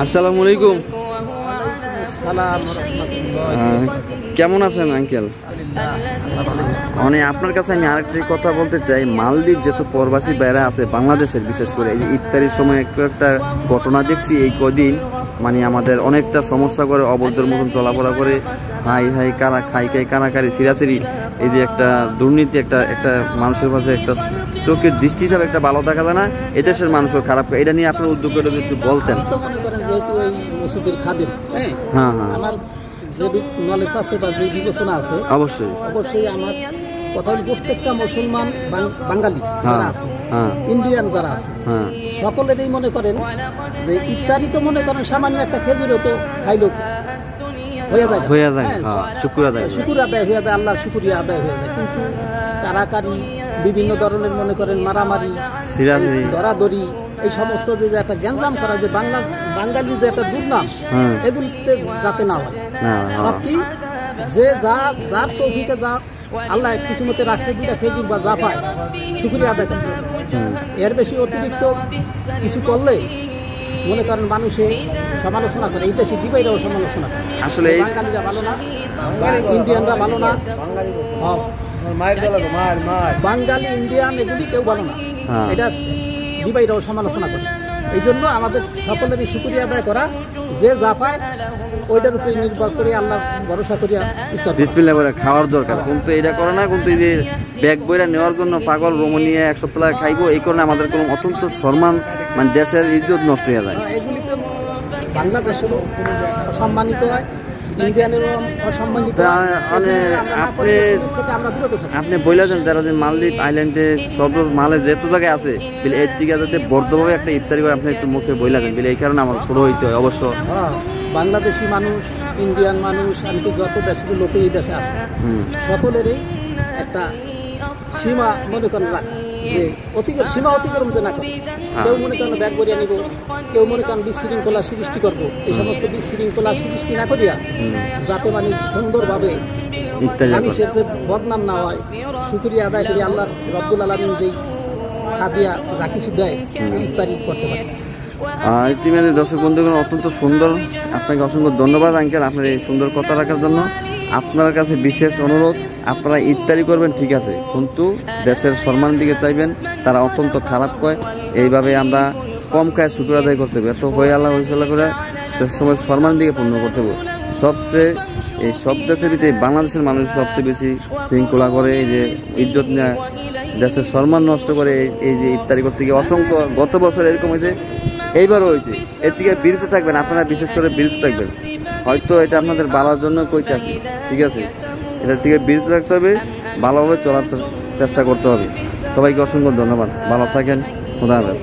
আসসালামু আলাইকুম। কেমন আছেন আঙ্কেল? মানে আপনার কাছে আমি আরেকটি কথা বলতে চাই, মালদ্বীপ যেহেতু প্রবাসী বাইরে আছে বাংলাদেশের, বিশেষ করে এই যে ইফতারির সময় একটা ঘটনা দেখছি এই কদিন, মানে আমাদের অনেকটা সমস্যা করে, অবৈধের মতন চলাফেরা করে, হাই হাই কারা খাই খাই কারাকারি ছিঁড়াছিড়ি, এই যে একটা দুর্নীতি, একটা মানুষের কাছে একটা চোখের দৃষ্টি হিসাবে একটা ভালো দেখা যায় না, এদেশের মানুষও খারাপ করে। এটা নিয়ে আপনার উদ্যোগ করে একটু বলতেন। যেহেতু এই মসজিদের খাদিম, হ্যাঁ হ্যাঁ, আমার যে নলেজ আছে বা যে বিবেচনা আছে, অবশ্যই অবশ্যই আমার কথা হল প্রত্যেকটা মুসলমান বাঙালি যারা আছে, ইন্ডিয়ান যারা আছে, সকলেরই মনে করেন যে ইফতারি তো মনে করেন সামান্য একটা খেজুরও তো খাইলো হয়ে যায়, শুকর আদায় হয়ে যায়, আল্লাহর শুকরিয়া আদায় হয়ে যায়। কিন্তু কারাকারি, বিভিন্ন ধরনের মনে করেন মারামারি, ধরাধরি, এই সমস্ত যে একটা গ্যাঞ্জাম করা, যে বাঙালি যে একটা দুর্নাম, এগুলিতে যাতে না হয়। সবটি যে যার তৌফিকে যা আল্লাহ কিছু মতে রাখছে, দুটা খেজুর বা যা পায় শুকরিয়া আদায় করতে হবে। এর বেশি অতিরিক্ত কিছু করলে মনে করেন মানুষে সমালোচনা করে, এই দেশে দিবাইরাও সমালোচনা করে, আসলে বাঙালিরা ভালো না, ইন্ডিয়ানরা ভালো না, বাঙালি ইন্ডিয়ান এগুলি কেউ ভালো না, এটা দিবাইরাও সমালোচনা করে। এই জন্য আমাদের সকলেরই শুকরিয়া আদায় করা, যে যা পায় ওইটার উপরে নির্ভর করে আল্লাহ ভরসা করিয়া বিসমিল্লাহ করে খাওয়ার দরকার। কিন্তু এটা করে না, কিন্তু এই যে ব্যাগ বইরা নেওয়ার জন্য পাগল রমণীয় এক সপ্তাহ খাইবো, এই কারণে আমাদের কোনো অত্যন্ত সম্মান, মানে দেশের ইজ্জত নষ্ট হয়ে যায়। এগুলিতে বাংলাদেশেরও অসম্মানিত হয়, আপনি বললেন যারা যে মালদ্বীপ আইল্যান্ডে সব মালে যেত জায়গায় আছে, এর থেকে যাতে বর্ধভাবে একটা ইফতারি করে আপনি একটু মুখে বললেন, এই কারণে আমার ছোট হইতে হয়। অবশ্য বাংলাদেশি মানুষ, ইন্ডিয়ান মানুষ, আমি তো যত দেশের লোক এই দেশে আসছে, সকলেরই একটা সীমা মনে করেন রাখা, যে সীমা অতিক্রম যে না করে। কেউ মনে করেন ব্যাগ বরিয়া নিব, কেউ মনে করেন বিশৃঙ্খলা সৃষ্টি করবো, এই সমস্ত বিশৃঙ্খলা সৃষ্টি না করিয়া যাতে মানে সুন্দরভাবে মানুষের যে বদনাম না হয়, শুকরিয়া আদায় করি আল্লাহ রব্বুল আলামিন যেই হাদিয়া যা কিছু দেয় ইফতারি করতে পারে। ইতিমধ্যে দর্শক বন্ধুগণ, অত্যন্ত সুন্দর, আপনাকে অসংখ্য ধন্যবাদ আঙ্কেল আপনার এই সুন্দর কথা রাখার জন্য। আপনার কাছে বিশেষ অনুরোধ, আপনারা ইফতারি করবেন ঠিক আছে, কিন্তু দেশের সম্মান দিকে চাইবেন, তারা অত্যন্ত খারাপ করে, এইভাবে আমরা কম খায় শুকর আদায় করতে হবে, এত হয়ে আল্লাহ হইসাল্লাহ করে সে সময় সম্মান দিকে পূর্ণ করতে হবে। সবচেয়ে এই সব দেশের ভিতরে বাংলাদেশের মানুষ সবচেয়ে বেশি শৃঙ্খলা করে, এই যে ইজ্জত নেয়, দেশের সম্মান নষ্ট করে, এই যে ইফতারি করতে গিয়ে অসংখ্য, গত বছর এরকম হয়েছে, এইবারও হয়েছে। এর থেকে বিরত থাকবেন, আপনারা বিশেষ করে বিরত থাকবেন। হয়তো এটা আপনাদের ভালোর জন্য কইতে আসি, ঠিক আছে, এটার থেকে বিরত থাকতে হবে, ভালোভাবে চলার চেষ্টা করতে হবে। সবাইকে অসংখ্য ধন্যবাদ, ভালো থাকেন, খোদা হাফেজ।